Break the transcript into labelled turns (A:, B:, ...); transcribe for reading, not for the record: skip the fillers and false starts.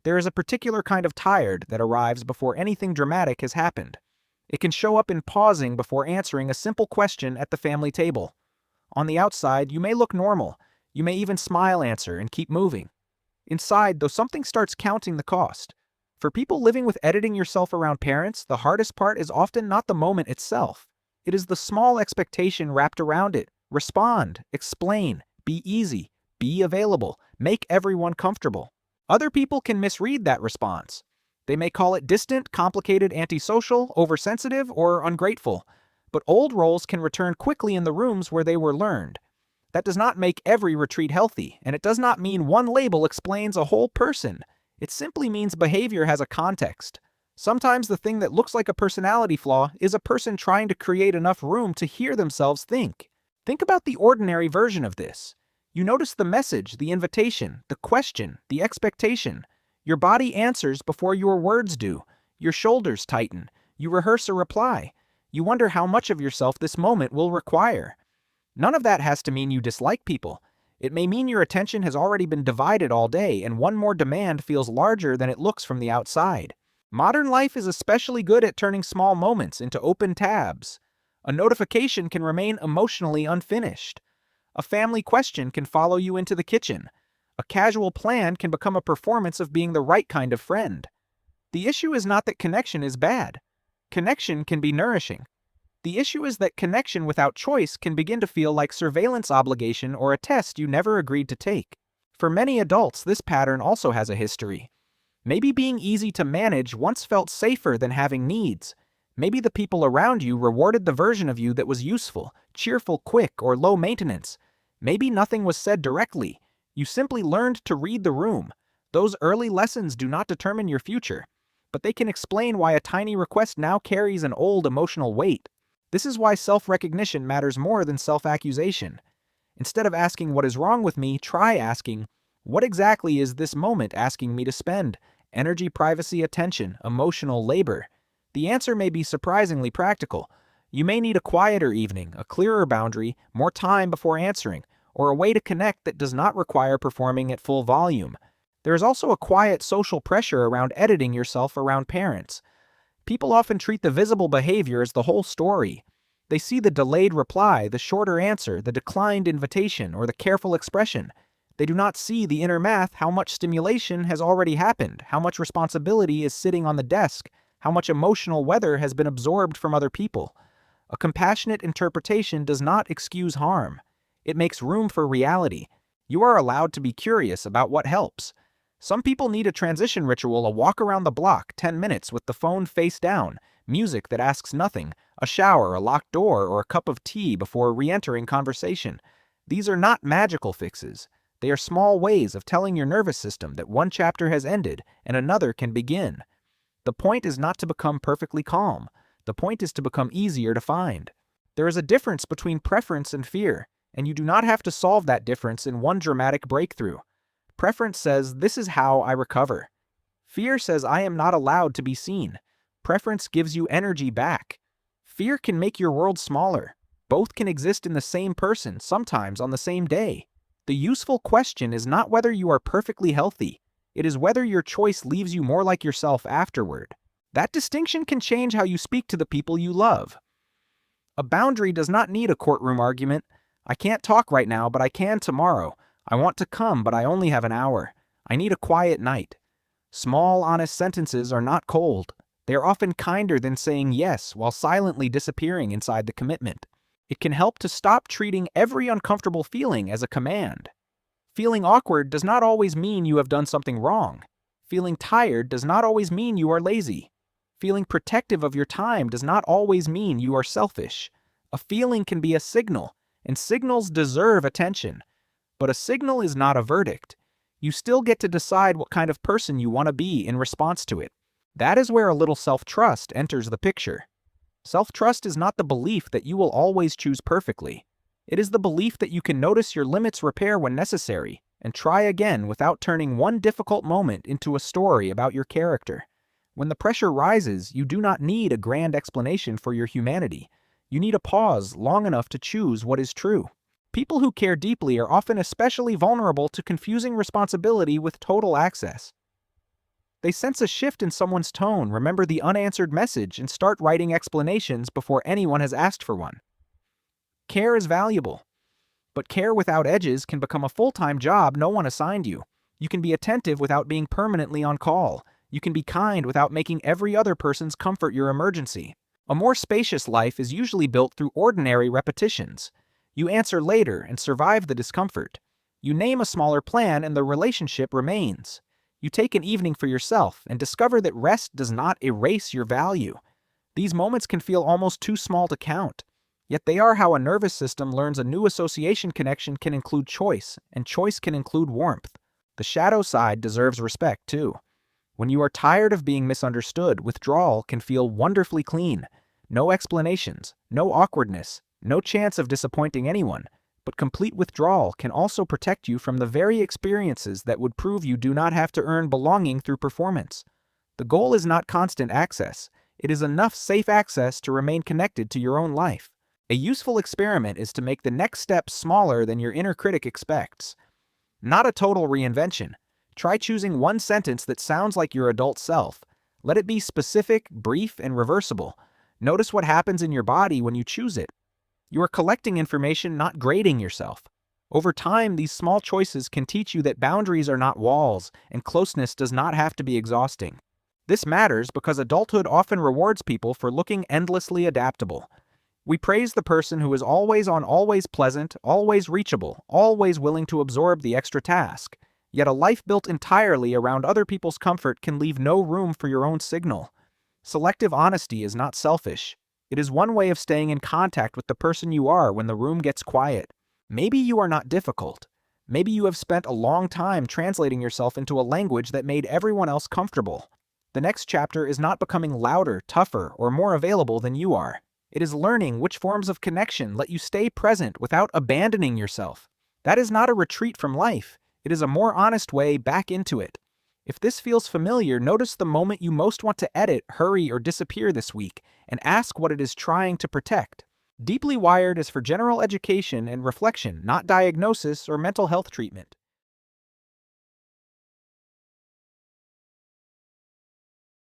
A: There is a particular kind of tired that arrives before anything dramatic has happened. It can show up in pausing before answering a simple question at the family table. On the outside, you may look normal. You may even smile, answer, and keep moving. Inside, though, something starts counting the cost. For people living with editing yourself around parents, the hardest part is often not the moment itself. It is the small expectation wrapped around it. Respond, explain, be easy, be available, make everyone comfortable. Other people can misread that response. They may call it distant, complicated, antisocial, oversensitive, or ungrateful. But old roles can return quickly in the rooms where they were learned. That does not make every retreat healthy, and it does not mean one label explains a whole person. It simply means behavior has a context. Sometimes the thing that looks like a personality flaw is a person trying to create enough room to hear themselves think. Think about the ordinary version of this. You notice the message, the invitation, the question, the expectation. Your body answers before your words do. Your shoulders tighten. You rehearse a reply. You wonder how much of yourself this moment will require. None of that has to mean you dislike people. It may mean your attention has already been divided all day and one more demand feels larger than it looks from the outside. Modern life is especially good at turning small moments into open tabs. A notification can remain emotionally unfinished. A family question can follow you into the kitchen. A casual plan can become a performance of being the right kind of friend. The issue is not that connection is bad. Connection can be nourishing. The issue is that connection without choice can begin to feel like surveillance obligation or a test you never agreed to take. For many adults, this pattern also has a history. Maybe being easy to manage once felt safer than having needs. Maybe the people around you rewarded the version of you that was useful, cheerful, quick, or low maintenance. Maybe nothing was said directly. You simply learned to read the room. Those early lessons do not determine your future, but they can explain why a tiny request now carries an old emotional weight. This is why self-recognition matters more than self-accusation. Instead of asking what is wrong with me, try asking, what exactly is this moment asking me to spend? Energy, privacy, attention, emotional labor. The answer may be surprisingly practical. You may need a quieter evening, a clearer boundary, more time before answering, or a way to connect that does not require performing at full volume. There is also a quiet social pressure around editing yourself around parents. People often treat the visible behavior as the whole story. They see the delayed reply, the shorter answer, the declined invitation, or the careful expression. They do not see the inner math, how much stimulation has already happened, how much responsibility is sitting on the desk, how much emotional weather has been absorbed from other people. A compassionate interpretation does not excuse harm. It makes room for reality. You are allowed to be curious about what helps. Some people need a transition ritual, a walk around the block, 10 minutes with the phone face down, music that asks nothing, a shower, a locked door, or a cup of tea before re-entering conversation. These are not magical fixes. They are small ways of telling your nervous system that one chapter has ended and another can begin. The point is not to become perfectly calm. The point is to become easier to find. There is a difference between preference and fear, and you do not have to solve that difference in one dramatic breakthrough. Preference says, this is how I recover. Fear says, I am not allowed to be seen. Preference gives you energy back. Fear can make your world smaller. Both can exist in the same person, sometimes on the same day. The useful question is not whether you are perfectly healthy. It is whether your choice leaves you more like yourself afterward. That distinction can change how you speak to the people you love. A boundary does not need a courtroom argument. I can't talk right now, but I can tomorrow. I want to come, but I only have an hour. I need a quiet night. Small, honest sentences are not cold. They are often kinder than saying yes while silently disappearing inside the commitment. It can help to stop treating every uncomfortable feeling as a command. Feeling awkward does not always mean you have done something wrong. Feeling tired does not always mean you are lazy. Feeling protective of your time does not always mean you are selfish. A feeling can be a signal, and signals deserve attention. But a signal is not a verdict. You still get to decide what kind of person you want to be in response to it. That is where a little self-trust enters the picture. Self-trust is not the belief that you will always choose perfectly. It is the belief that you can notice your limits, repair when necessary, and try again without turning one difficult moment into a story about your character. When the pressure rises, you do not need a grand explanation for your humanity. You need a pause long enough to choose what is true. People who care deeply are often especially vulnerable to confusing responsibility with total access. They sense a shift in someone's tone, remember the unanswered message, and start writing explanations before anyone has asked for one. Care is valuable, but care without edges can become a full-time job no one assigned you. You can be attentive without being permanently on call. You can be kind without making every other person's comfort your emergency. A more spacious life is usually built through ordinary repetitions. You answer later and survive the discomfort. You name a smaller plan and the relationship remains. You take an evening for yourself and discover that rest does not erase your value. These moments can feel almost too small to count. Yet they are how a nervous system learns a new association connection can include choice, and choice can include warmth. The shadow side deserves respect too. When you are tired of being misunderstood, withdrawal can feel wonderfully clean. No explanations, no awkwardness, no chance of disappointing anyone. But complete withdrawal can also protect you from the very experiences that would prove you do not have to earn belonging through performance. The goal is not constant access. It is enough safe access to remain connected to your own life. A useful experiment is to make the next step smaller than your inner critic expects. Not a total reinvention. Try choosing one sentence that sounds like your adult self. Let it be specific, brief, and reversible. Notice what happens in your body when you choose it. You are collecting information, not grading yourself. Over time, these small choices can teach you that boundaries are not walls, and closeness does not have to be exhausting. This matters because adulthood often rewards people for looking endlessly adaptable. We praise the person who is always on, always pleasant, always reachable, always willing to absorb the extra task. Yet a life built entirely around other people's comfort can leave no room for your own signal. Selective honesty is not selfish. It is one way of staying in contact with the person you are when the room gets quiet. Maybe you are not difficult. Maybe you have spent a long time translating yourself into a language that made everyone else comfortable. The next chapter is not becoming louder, tougher, or more available than you are. It is learning which forms of connection let you stay present without abandoning yourself. That is not a retreat from life. It is a more honest way back into it. If this feels familiar, notice the moment you most want to edit, hurry, or disappear this week, and ask what it is trying to protect. Deeply Wired is for general education and reflection, not diagnosis or mental health treatment.